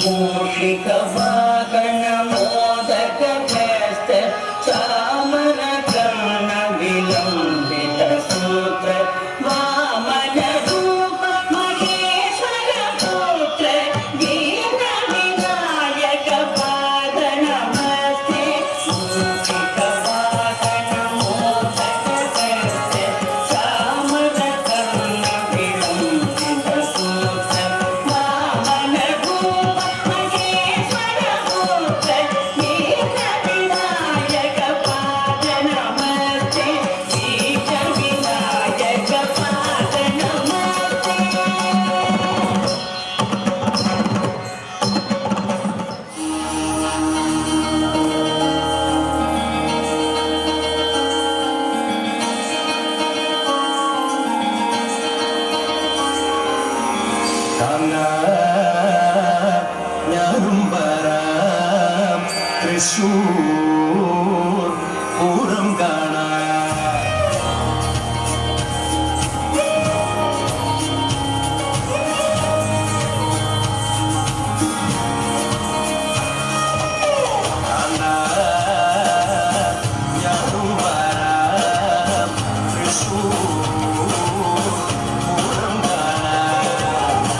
मूषिकवाहन मोदक हस्त चामर कर्ण विलंबित सूत्र वामन रूप महेश्वर पुत्र दीन विनायक पाद नमस्ते मूषिकवाहन मोदक हस्त चामर कर्ण विलंबित सूत्र वामन रूप महेश्वर पुत्र दीन विनायक पाद नमस्ते दीन विनायक पाद नमस्ते। ഞാനും വരാം തൃശൂർ പൂരം കാണാം. ഞാനും വരാം തൃശൂർ പൂരം കാണാം.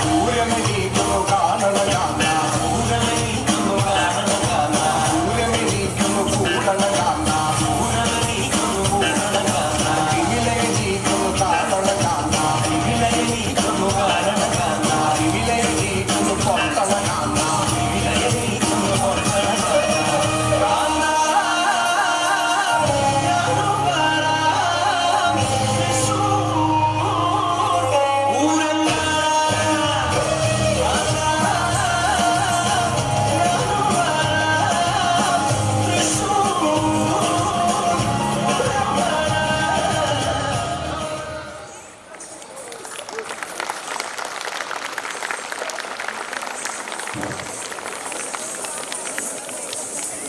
പൂരമെനിക്കുന്നു കാണണയാന പൂരമെനിക്കുന്നു കാണണയാന പൂരമെനിക്കുന്നു കൂടണയാന പൂരമെനിക്കുന്നു കൂടണയാന ഇവിലെനിക്കുന്നു കാണണയാന ഇവിലെനിക്കുന്നു കാണണയാന ഇവിലെനിക്കുന്നു പൊട്ടണയാന ഇവിലെനിക്കുന്നു പൊട്ടണയാന.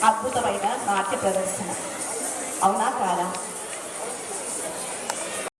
అద్భుతమైన నాట్య ప్రదర్శన అవునా కాదా?